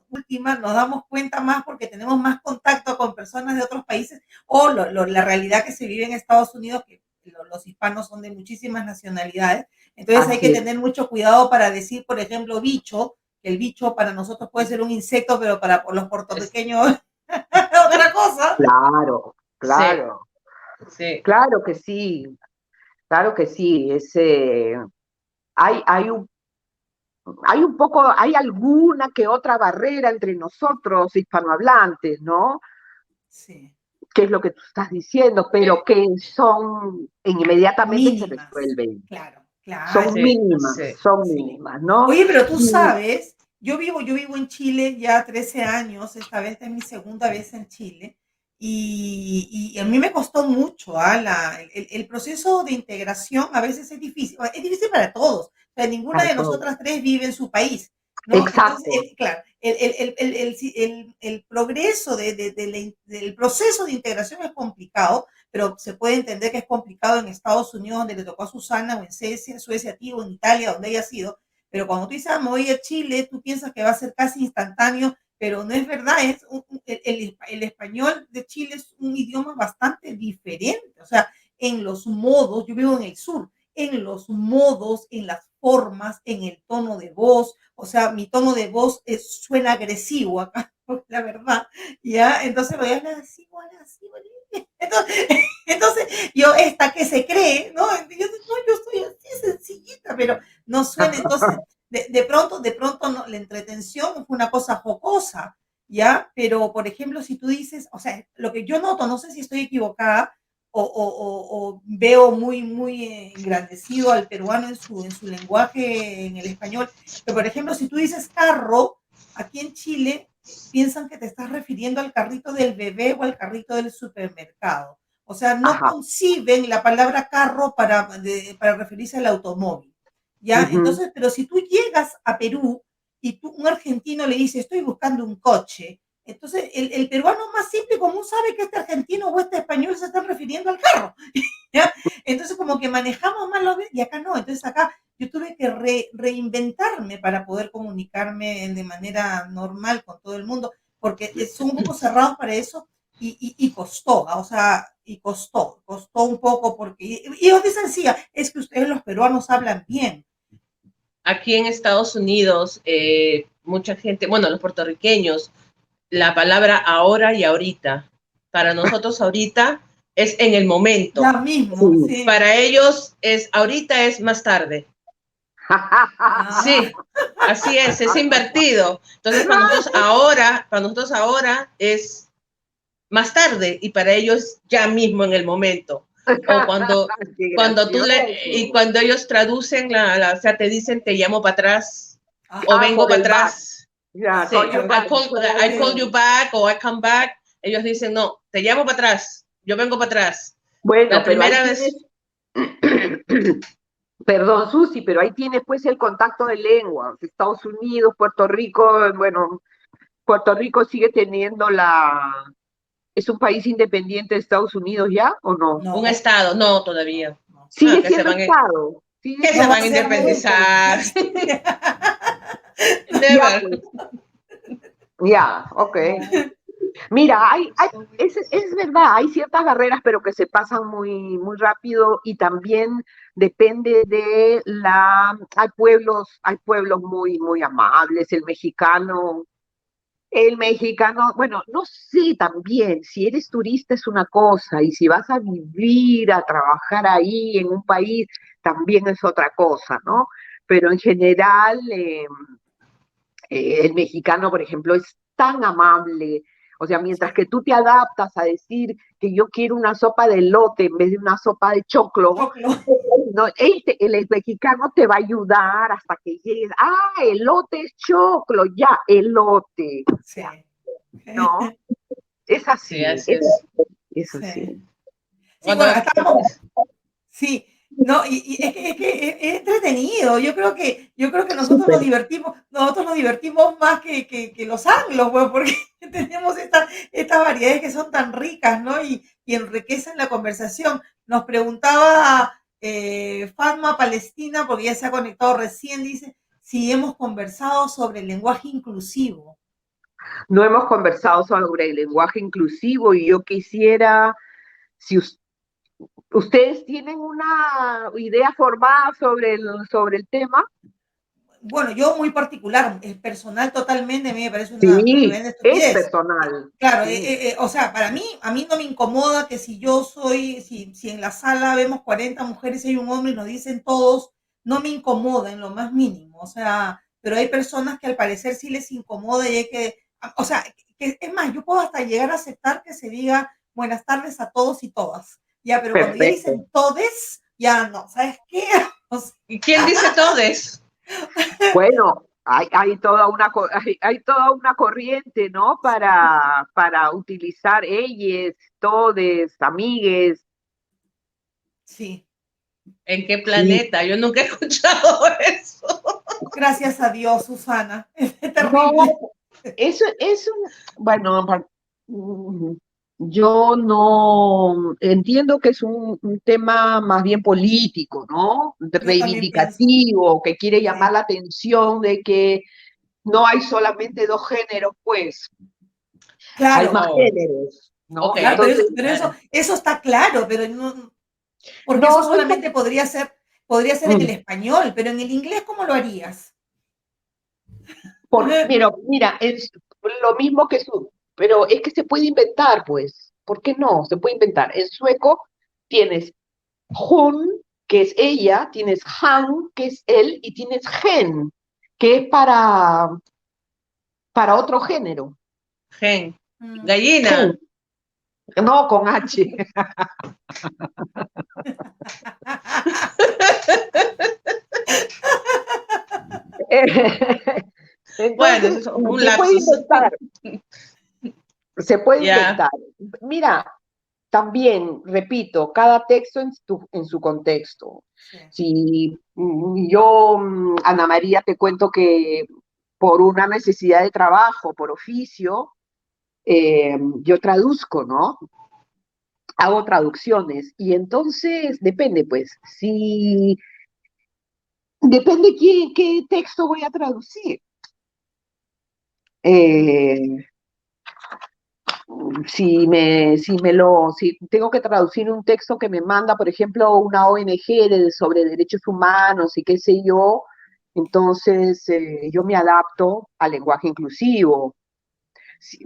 A: última nos damos cuenta más, porque tenemos más contacto con personas de otros países, o la realidad que se vive en Estados Unidos, que los hispanos son de muchísimas nacionalidades. Entonces hay que tener mucho cuidado para decir, por ejemplo, bicho, que el bicho para nosotros puede ser un insecto, pero para los puertorriqueños otra cosa.
C: Claro.
D: Sí.
C: Claro que sí. Claro que sí. Hay un poco, hay alguna que otra barrera entre nosotros hispanohablantes, ¿no?
A: Sí.
C: ¿Qué es lo que tú estás diciendo? Pero que son inmediatamente mínimas, se resuelven.
A: Claro. Claro,
C: son
A: sí.
C: mínimas, ¿no?
A: Oye, pero tú sabes, yo vivo en Chile ya 13 años, esta vez es mi segunda vez en Chile, y a mí me costó mucho, el proceso de integración a veces es difícil para todos, o sea, ninguna
C: Para
A: de
C: todo.
A: nosotras tres vive en su país, ¿no? Entonces,
C: Exacto.
A: claro, el progreso del proceso de integración es complicado, pero se puede entender que es complicado en Estados Unidos, donde le tocó a Susana, o en Suecia, a ti, o en Italia, donde haya sido. Pero cuando tú dices, me voy a Chile, tú piensas que va a ser casi instantáneo, pero no es verdad. El español de Chile es un idioma bastante diferente. O sea, en los modos, yo vivo en el sur, en los modos, en las formas, en el tono de voz. O sea, mi tono de voz suena agresivo acá, la verdad. ¿Ya? Entonces voy a hablar así, así. Entonces, yo esta que se cree, ¿no? Yo soy así sencillita, pero no suena. Entonces, de pronto no, la entretención fue una cosa jocosa, ¿ya? Pero, por ejemplo, si tú dices, o sea, lo que yo noto, no sé si estoy equivocada o veo muy engrandecido al peruano en su lenguaje, en el español, pero, por ejemplo, si tú dices carro, aquí en Chile piensan que te estás refiriendo al carrito del bebé o al carrito del supermercado. O sea, no conciben la palabra carro para referirse al automóvil. ¿Ya? Entonces, pero si tú llegas a Perú y un argentino le dice, estoy buscando un coche, entonces el peruano más simple común sabe que este argentino o este español se están refiriendo al carro. ¿Ya? Entonces, como que manejamos más los y acá no. Entonces, acá yo tuve que reinventarme para poder comunicarme de manera normal con todo el mundo, porque son un poco cerrados para eso y costó, o sea, costó un poco, porque y ellos dicen, sí, es que ustedes los peruanos hablan bien.
D: Aquí en Estados Unidos, mucha gente, bueno, los puertorriqueños, la palabra ahora y ahorita, para nosotros ahorita es en el momento.
A: Ya mismo, sí.
D: Para ellos ahorita es más tarde. Sí, así es invertido. Entonces, para nosotros ahora es más tarde y para ellos ya mismo en el momento. O cuando ellos traducen o sea, te dicen te llamo para atrás o vengo para atrás.
C: Yeah,
D: sí, I call you back o I come back. Ellos dicen no, te llamo para atrás, yo vengo para atrás.
C: Bueno,
D: la primera vez.
C: Perdón, Susi, pero ahí tienes pues el contacto de lengua. Estados Unidos, Puerto Rico, bueno, Puerto Rico sigue teniendo ¿Es un país independiente de Estados Unidos ya o no?
D: Un estado, no, todavía.
C: Sigue siendo estado.
D: Que se van a independizar.
C: Ya, pues. Ya, ok. Mira, es verdad, hay ciertas barreras, pero que se pasan muy rápido y también depende hay pueblos muy amables, el mexicano, bueno, no sé también, si eres turista es una cosa y si vas a vivir, a trabajar ahí en un país, también es otra cosa, ¿no? Pero en general, el mexicano, por ejemplo, es tan amable. O sea, mientras que tú te adaptas a decir que yo quiero una sopa de elote en vez de una sopa de choclo, no, el mexicano te va a ayudar hasta que llegues. Elote es choclo, ya, elote.
A: Sí.
C: ¿No? Es así.
D: Sí, así es.
C: Es así.
A: Sí, bueno, estamos. Sí. No, y es que es entretenido. Yo creo que nosotros nos divertimos más que los anglos, pues, porque tenemos estas variedades que son tan ricas, ¿no? Y enriquecen la conversación. Nos preguntaba Fatma Palestina, porque ya se ha conectado recién, dice, si hemos conversado sobre el lenguaje inclusivo.
C: No hemos conversado sobre el lenguaje inclusivo y yo quisiera, si ustedes tienen una idea formada sobre el tema.
A: Bueno, yo muy particular, personal totalmente, a mí me parece una
C: tremenda
A: estupidez.
C: Es personal.
A: Claro, o sea, a mí no me incomoda que si en la sala vemos 40 mujeres y hay un hombre y nos dicen todos, no me incomoda en lo más mínimo, o sea, pero hay personas que al parecer sí les incomoda y hay que, o sea, es más, yo puedo hasta llegar a aceptar que se diga buenas tardes a todos y todas, ya, pero cuando ya dicen todes, ya no, ¿sabes qué?
D: ¿Y quién dice todes?
C: Bueno, hay toda una corriente, ¿no? Para utilizar ellos, todes, amigues.
A: Sí.
D: ¿En qué
C: Sí.
D: planeta? Yo nunca he escuchado eso.
A: Gracias a Dios, Susana. Es terrible.
C: No, eso es bueno, yo no entiendo que es un tema más bien político, ¿no? Reivindicativo, que quiere llamar la atención de que no hay solamente dos géneros, pues.
A: Claro.
C: Hay más géneros, ¿no?
D: Okay.
A: Claro,
C: Entonces,
A: pero eso está claro, pero no, porque
C: no,
A: eso
C: no
A: solamente podría ser en el
C: Mm.
A: español, pero en el inglés, ¿cómo lo harías?
C: Mira, es lo mismo que pero es que se puede inventar, pues. ¿Por qué no? Se puede inventar. En sueco tienes hun, que es ella, tienes han, que es él, y tienes gen, que es para otro género.
D: Gen. Gallina.
C: Gen. No, con H. Entonces,
D: Bueno, un
C: se puede
D: lapsus.
C: inventar. Se puede
D: Ya.
C: inventar. Mira, también, repito, cada texto en su contexto. Si yo, Ana María, te cuento que por una necesidad de trabajo, por oficio, yo traduzco, ¿no? Hago traducciones y entonces depende, pues, si depende qué texto voy a traducir. Si tengo que traducir un texto que me manda, por ejemplo, una ONG sobre derechos humanos y qué sé yo, entonces yo me adapto al lenguaje inclusivo,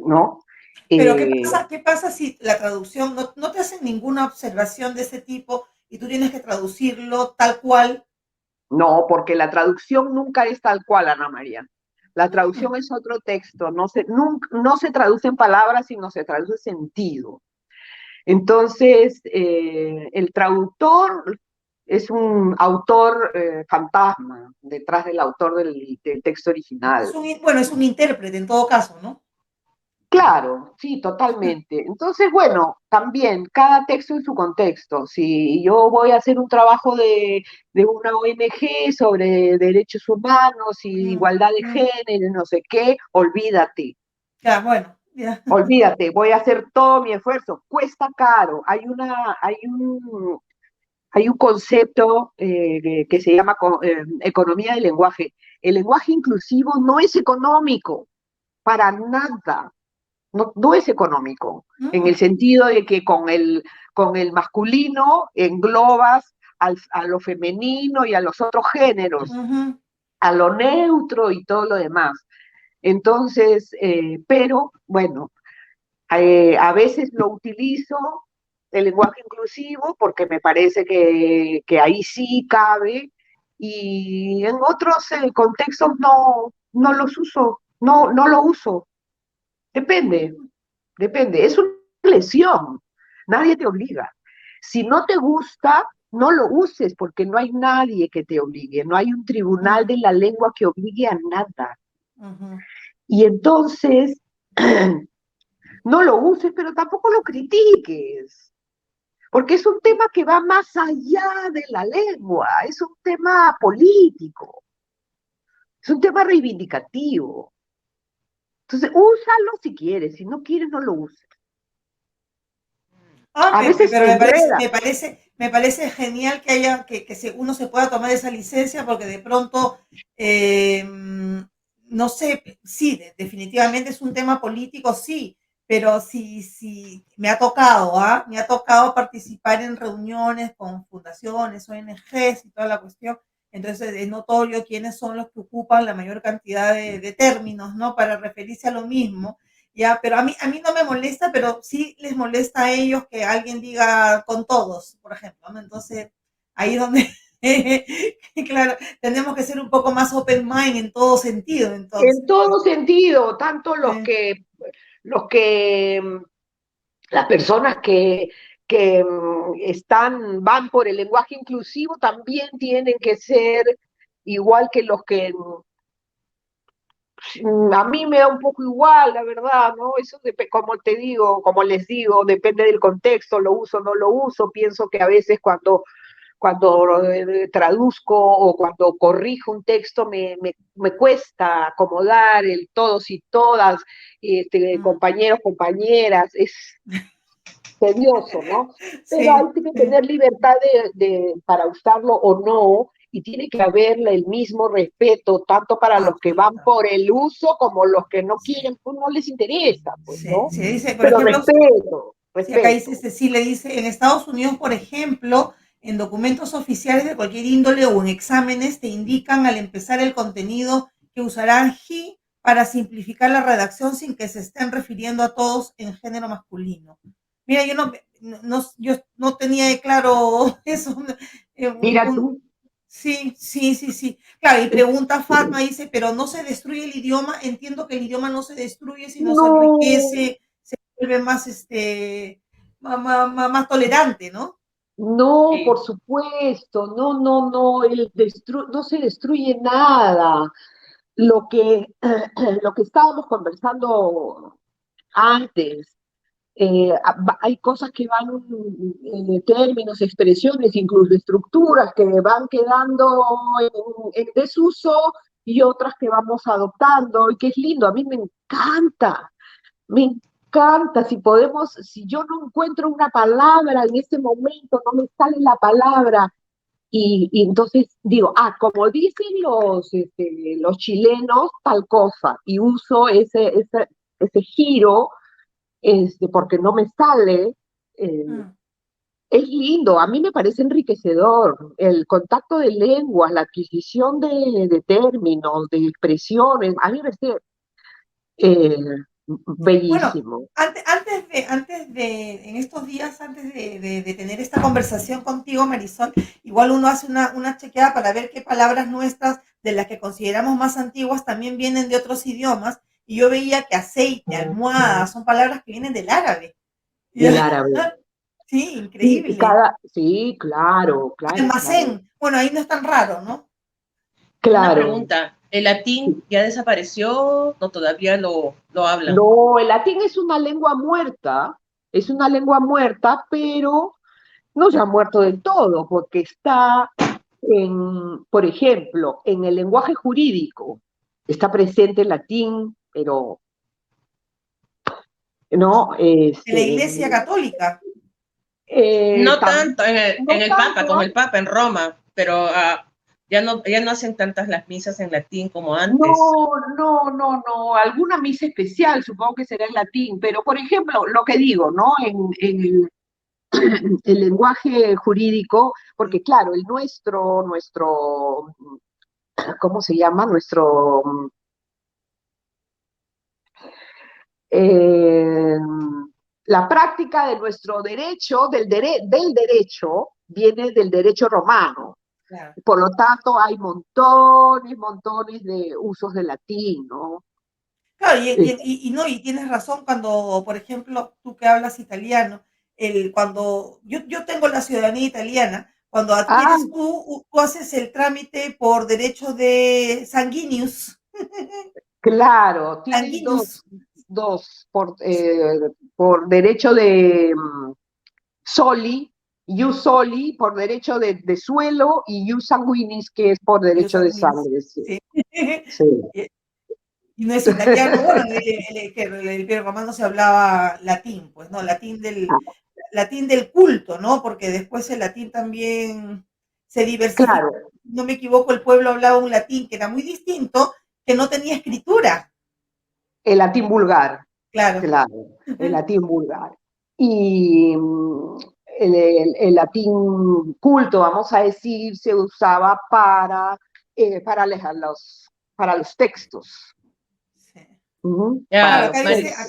C: ¿no?
A: Pero ¿qué pasa si la traducción no te hacen ninguna observación de ese tipo y tú tienes que traducirlo tal cual?
C: No, porque la traducción nunca es tal cual, Ana María. La traducción es otro texto, no se traducen palabras, sino se traduce sentido. Entonces, el traductor es un autor fantasma detrás del autor del texto original.
A: Es un intérprete en todo caso, ¿no?
C: Claro, sí, totalmente. Entonces, bueno, también cada texto en su contexto. Si yo voy a hacer un trabajo de una ONG sobre derechos humanos y igualdad de género, no sé qué, olvídate.
A: Ya, bueno. Ya.
C: Olvídate, voy a hacer todo mi esfuerzo. Cuesta caro. Hay un concepto que se llama economía del lenguaje. El lenguaje inclusivo no es económico, para nada. No es económico, en el sentido de que con el masculino englobas a lo femenino y a los otros géneros, a lo neutro y todo lo demás. Entonces, pero bueno, a veces lo utilizo, el lenguaje inclusivo, porque me parece que ahí sí cabe, y en otros contextos no los uso, no lo uso. Depende. Es una lesión, nadie te obliga. Si no te gusta, no lo uses, porque no hay nadie que te obligue, no hay un tribunal de la lengua que obligue a nada. Y entonces, no lo uses, pero tampoco lo critiques, porque es un tema que va más allá de la lengua, es un tema político, es un tema reivindicativo. Entonces, úsalo si quieres, si no quieres, no lo uses. A veces
A: pero
C: se
A: me parece genial que uno se pueda tomar esa licencia, porque de pronto, no sé, sí, definitivamente es un tema político, sí, pero sí, me ha tocado participar en reuniones con fundaciones, ONGs y toda la cuestión. Entonces es notorio quiénes son los que ocupan la mayor cantidad de términos, ¿no? Para referirse a lo mismo. Ya, pero a mí no me molesta, pero sí les molesta a ellos que alguien diga con todos, por ejemplo, ¿no? Entonces, ahí es donde, claro, tenemos que ser un poco más open mind en todo sentido. Entonces,
C: en todo sentido, tanto las personas que que van por el lenguaje inclusivo también tienen que ser igual que los que a mí me da un poco igual, la verdad, ¿no? Eso, como te digo, como les digo, depende del contexto, lo uso o no lo uso. Pienso que a veces cuando traduzco o cuando corrijo un texto me cuesta acomodar el todos y todas, compañeros, compañeras, es tedioso, ¿no? Pero
A: Sí,
C: hay que
A: sí.
C: tener libertad para usarlo o no, y tiene que haber el mismo respeto, tanto para los que van
A: Absolutamente.
C: por el uso como los que no
A: Sí,
C: quieren, pues no les interesa, pues,
A: sí,
C: ¿no?
A: sí, dice, por
C: Pero
A: ejemplo,
C: respeto,
A: sí, acá dice
C: respeto.
A: Cecilia, dice, en Estados Unidos, por ejemplo, en documentos oficiales de cualquier índole o en exámenes te indican al empezar el contenido que usarán he para simplificar la redacción sin que se estén refiriendo a todos en género masculino. Mira, yo no tenía claro eso.
C: Mira tú.
A: Sí, sí, sí, sí. Claro, y pregunta Fatma, dice, pero no se destruye el idioma. Entiendo que el idioma no se destruye, sino se
C: No,
A: enriquece, se vuelve más, más tolerante, ¿no?
C: no, por
D: Sí.
C: supuesto, no, no, no, no se destruye nada. Lo que, lo que estábamos conversando antes, hay cosas que van, términos, expresiones, incluso estructuras que van quedando en desuso y otras que vamos adoptando y que es lindo. A mí me encanta. Si yo no encuentro una palabra en ese momento, no me sale la palabra. Y entonces digo, como dicen los chilenos, tal cosa, y uso ese giro porque no me sale. eh,
A: Mm.
C: es lindo, a mí me parece enriquecedor el contacto de lenguas, la adquisición de términos, de expresiones, a mí me parece eh,
A: Bueno,
C: bellísimo.
A: en estos días, antes de tener esta conversación contigo, Marisol, igual uno hace una chequeada para ver qué palabras nuestras, de las que consideramos más antiguas, también vienen de otros idiomas, y yo veía que aceite, almohada, son palabras que vienen del árabe.
C: Del árabe.
A: Sí,
C: Sí,
A: increíble.
C: sí, claro, claro, claro,
A: Almacén, bueno, ahí no es tan raro, ¿no?
D: Una
C: claro.
D: pregunta, ¿el latín ya desapareció o todavía lo hablan?
C: No, el latín es una lengua muerta, pero no se ha muerto del todo, porque está por ejemplo, en el lenguaje jurídico, está presente el latín, pero no,
A: En la Iglesia Católica.
D: No tanto
C: no
D: en el Papa,
C: tanto,
D: con el Papa en Roma, pero ya no hacen tantas las misas en latín como antes.
C: no, no, no, no, alguna misa especial, supongo que será en latín, pero por ejemplo, lo que digo, ¿no? En el lenguaje jurídico, porque claro, ¿cómo se llama? Eh, la práctica de nuestro derecho, del derecho, viene del derecho romano.
A: Claro.
C: Por lo tanto, hay montones, montones de usos de latín, ¿no?
A: Claro,
C: Eh,
A: no, y tienes razón cuando, por ejemplo, tú que hablas italiano, cuando yo tengo la ciudadanía italiana, cuando
C: ah,
A: adquieres tú haces el trámite por derecho de sanguíneos,
C: claro, tienes
A: sanguíneos,
C: dos por derecho de soli, ius soli, por derecho de suelo, y ius sanguinis, que es por
A: y los
C: derecho de
A: sanguíneos,
C: sangre, sí.
A: sí.
C: Sí.
A: Y no es italiano, bueno, el Imperio Romano se hablaba latín, pues, ¿no? Latín del culto, ¿no? Porque después el latín también se diversificó.
C: Claro,
A: No me equivoco, el pueblo hablaba un latín que era muy distinto, que no tenía escritura.
C: el latín vulgar.
A: Claro.
C: Claro, el latín vulgar. Y el latín culto, vamos a decir, se usaba para los textos.
A: Sí. Claro,
C: Para
D: Ya,
C: los
A: acá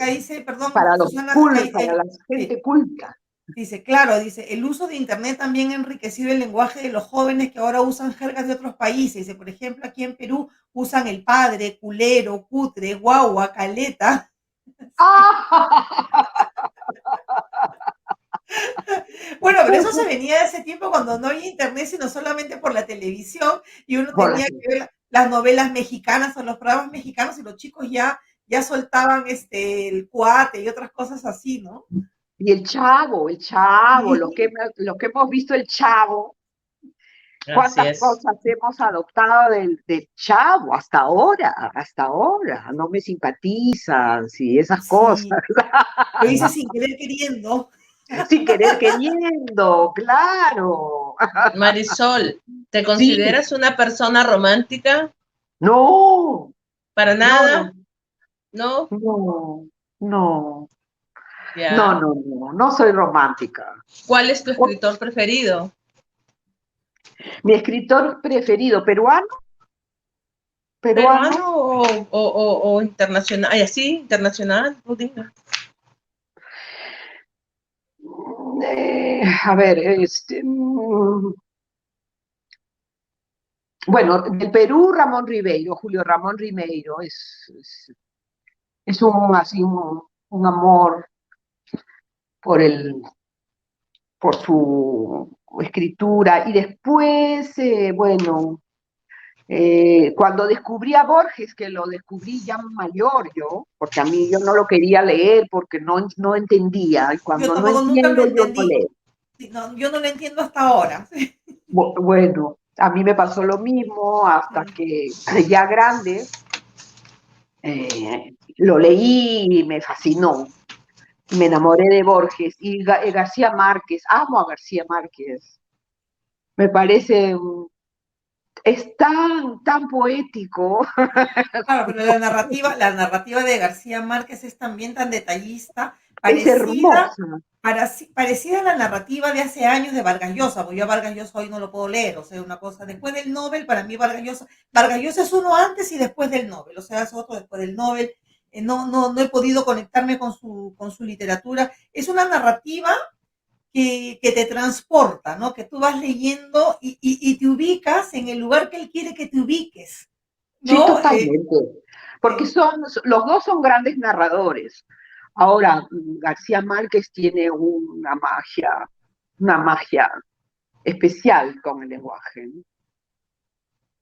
C: textos,
A: dice, perdón, Susana,
C: para la
A: sí,
C: gente culta.
A: dice, claro, dice, el uso de Internet también ha enriquecido el lenguaje de los jóvenes que ahora usan jergas de otros países. Dice, por ejemplo, aquí en Perú usan el padre, culero, cutre, guagua, caleta.
C: ¡Ah!
A: Bueno, pero eso se venía de ese tiempo cuando no había internet, sino solamente por la televisión, y uno tenía que ver las novelas mexicanas o los programas mexicanos, y los chicos ya soltaban el cuate y otras cosas así, ¿no?
C: Y el Chavo,
A: Sí.
C: lo que hemos visto el Chavo,
D: Así
C: cuántas
D: es.
C: cosas hemos adoptado del Chavo hasta ahora, no me simpatizan, sí, esas
A: Sí,
C: cosas,
A: lo hice sin querer queriendo.
C: sin querer queriendo, claro.
D: Marisol, ¿te
C: Sí,
D: consideras una persona romántica?
C: no,
D: ¿Para
C: no,
D: nada? ¿No?
C: no, no,
D: Ya.
C: no soy romántica.
D: ¿Cuál es tu escritor preferido?
C: Mi escritor preferido, peruano,
D: ¿Peruano o internacional? Ay, así, internacional, tú digas.
C: A ver, bueno, del Perú, Ramón Ribeiro, Julio Ramón Ribeiro, es así un amor por por su escritura. Y después, bueno, cuando descubrí a Borges, que lo descubrí ya mayor yo, porque a mí yo no lo quería leer porque no entendía, y
A: Yo
C: cuando no
A: tampoco nunca lo
C: entiendo yo no
A: entendí.
C: leo.
A: Sí, no, yo no lo entiendo hasta ahora.
C: Bueno, a mí me pasó lo mismo hasta
A: Sí.
C: que ya grande lo leí y me fascinó. Me enamoré de Borges y García Márquez, amo a García Márquez. Me parece, es tan poético.
A: Claro, pero la narrativa de García Márquez es también tan detallista,
C: Es
A: parecida,
C: hermosa.
A: parecida a la narrativa de hace años de Vargas Llosa, porque yo a Vargas Llosa hoy no lo puedo leer, o sea, una cosa, después del Nobel, para mí Vargas Llosa es uno antes y después del Nobel, o sea, es otro después del Nobel, no he podido conectarme con su literatura, es una narrativa que te transporta, ¿no? Que tú vas leyendo y te ubicas en el lugar que él quiere que te ubiques,
C: Sí,
A: ¿no?
C: totalmente. Porque los dos son grandes narradores. Ahora, García Márquez tiene una magia especial con el lenguaje, ¿no?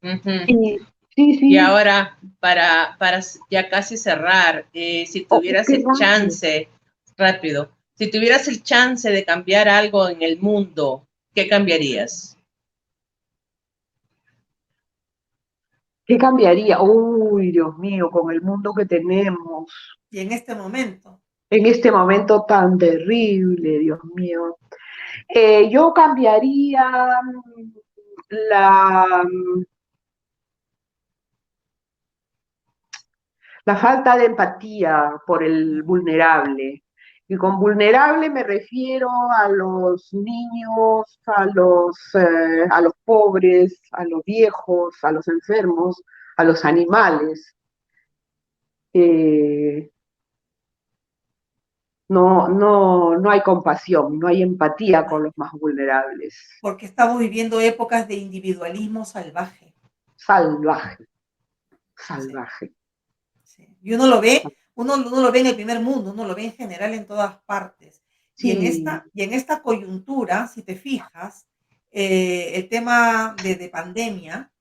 D: Uh-huh.
C: Sí, sí,
D: Y
C: sí.
D: ahora, para ya casi cerrar, si tuvieras
C: Qué
D: el
C: rápido.
D: chance, rápido, si tuvieras el chance de cambiar algo en el mundo, ¿qué cambiarías?
C: ¿Qué cambiaría? Uy, Dios mío, con el mundo que tenemos
A: Y en este momento,
C: en este momento tan terrible, Dios mío. Yo cambiaría la, la falta de empatía por el vulnerable. Y con vulnerable me refiero a los niños, a los pobres, a los viejos, a los enfermos, a los animales. Eh, no hay compasión, no hay empatía con los más vulnerables.
A: porque estamos viviendo épocas de individualismo salvaje.
C: Salvaje,
A: Sí,
C: salvaje.
A: sí. Y uno lo ve en el primer mundo, uno lo ve en general en todas partes.
C: Sí,
A: Y en esta coyuntura, si te fijas, el tema de pandemia,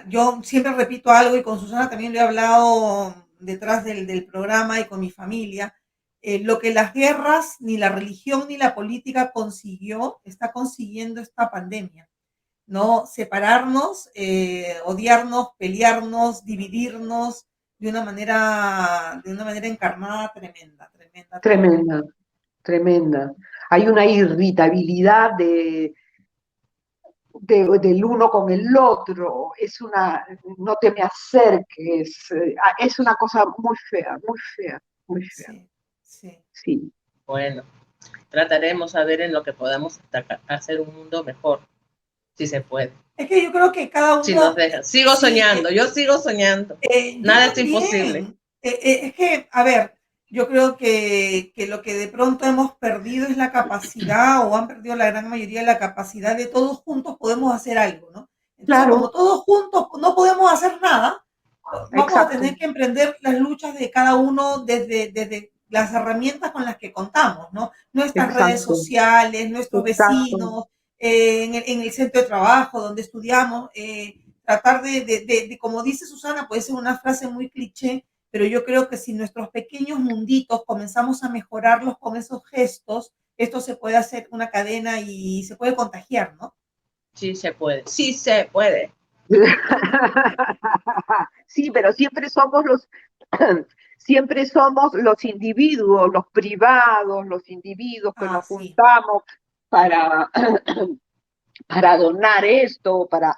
A: yo siempre repito algo y con Susana también lo he hablado detrás del programa y con mi familia, lo que las guerras, ni la religión, ni la política consiguió, está consiguiendo esta pandemia, ¿no? Separarnos, odiarnos, pelearnos, dividirnos de una manera encarnada tremenda, tremenda, tremenda.
C: tremenda, tremenda. Hay una irritabilidad del uno con el otro, no te me acerques, es una cosa muy fea, muy fea, muy fea.
A: Sí, sí.
C: Sí.
D: Bueno, trataremos a ver en lo que podamos hacer un mundo mejor, si se puede.
A: Es que yo creo que cada
D: Si nos
A: uno,
D: dejan. Sigo
A: sí,
D: soñando, yo sigo soñando.
A: yo
D: Nada es imposible.
A: también. Es que, a ver, yo creo que lo que de pronto hemos perdido es la capacidad, o han perdido la gran mayoría, la capacidad de todos juntos podemos hacer algo, ¿no? Entonces, como
C: Claro,
A: todos juntos no podemos hacer nada, vamos a
C: exacto.
A: tener que emprender las luchas de cada uno las herramientas con las que contamos, ¿no? Nuestras redes
C: Exacto,
A: sociales, nuestros
C: exacto.
A: vecinos, en el centro de trabajo donde estudiamos, tratar como dice Susana, puede ser una frase muy cliché, pero yo creo que si nuestros pequeños munditos comenzamos a mejorarlos con esos gestos, esto se puede hacer una cadena y se puede contagiar, ¿no?
D: Sí se puede, sí se puede.
C: Sí, pero siempre somos los individuos, los privados, los individuos que
A: Ah,
C: nos
A: sí,
C: juntamos para, para donar esto, para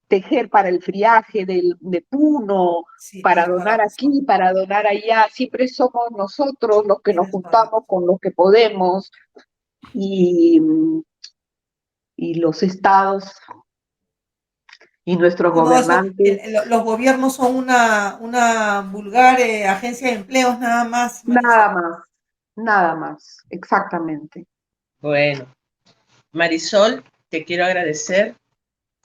C: tejer para el friaje de Puno,
A: sí,
C: para
A: tienes toda la
C: donar
A: razón.
C: aquí, para donar allá. Siempre somos nosotros los que nos
A: Tienes toda la
C: juntamos
A: razón.
C: con los que podemos y, y los estados y nuestros
A: No, eso,
C: gobernantes,
A: los gobiernos son una vulgar agencia de empleos nada más,
C: nada
A: Marisol.
C: más, nada más, exactamente.
D: Bueno, Marisol, te quiero agradecer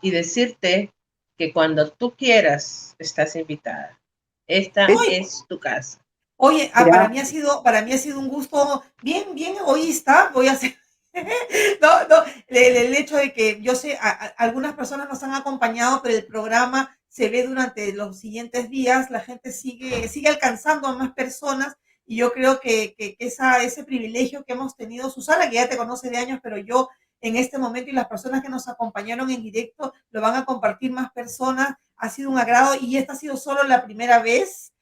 D: y decirte que cuando tú quieras estás invitada. Esta
C: Es,
A: Oye,
D: es tu casa.
A: oye,
C: gracias.
A: para mí ha sido un gusto bien, bien egoísta, voy a hacer, no, no, el hecho de que yo sé, algunas personas nos han acompañado, pero el programa se ve durante los siguientes días, la gente sigue alcanzando a más personas y yo creo que ese privilegio que hemos tenido, Susana, que ya te conoce de años, pero yo en este momento y las personas que nos acompañaron en directo lo van a compartir más personas, ha sido un agrado y esta ha sido solo la primera vez,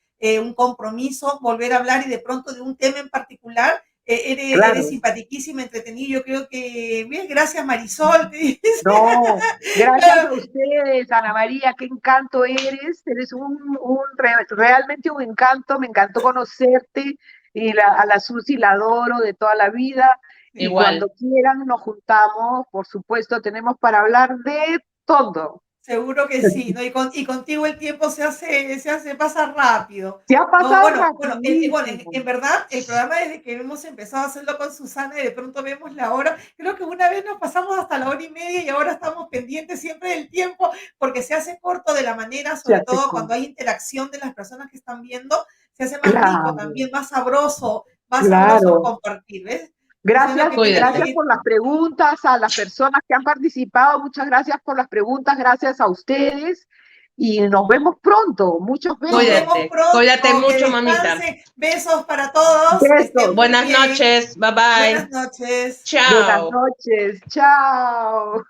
A: un compromiso, volver a hablar y de pronto de un tema en particular. Eres
C: Claro,
A: simpatiquísima, entretenida. Yo creo que, bien, gracias Marisol.
C: no, gracias a ustedes, Ana María, qué encanto eres realmente un encanto, me encantó conocerte y a la Susi la adoro de toda la vida y
D: Igual.
C: cuando quieran nos juntamos, por supuesto, tenemos para hablar de todo.
A: Seguro que sí, ¿no? Y contigo el tiempo pasa rápido.
C: Se ha
A: No,
C: pasado
A: bueno,
C: rapidísimo.
A: en verdad, el programa desde que hemos empezado a hacerlo con Susana y de pronto vemos la hora, creo que una vez nos pasamos hasta la hora y media y ahora estamos pendientes siempre del tiempo porque se hace corto de la manera,
C: Se
A: sobre
C: hace
A: todo
C: con.
A: cuando hay interacción de las personas que están viendo, se hace más rico
C: Claro,
A: también, más sabroso el
C: claro.
A: compartir, ¿ves? Susana,
C: Gracias,
A: qué pena
C: gracias
D: Cuídate.
A: que
C: por las preguntas, a las personas que han participado, muchas gracias por las preguntas, gracias a ustedes y nos vemos pronto, muchos
A: nos
C: besos.
A: vemos
D: Cuídate. Cuídate
A: pronto, que
D: mucho, mamita.
A: descansen, besos para todos, que estén
C: Besos,
A: muy
D: Buenas
A: bien.
D: noches. Bye
A: Buenas
D: bye.
A: noches.
C: buenas
D: Chao.
C: noches, chao.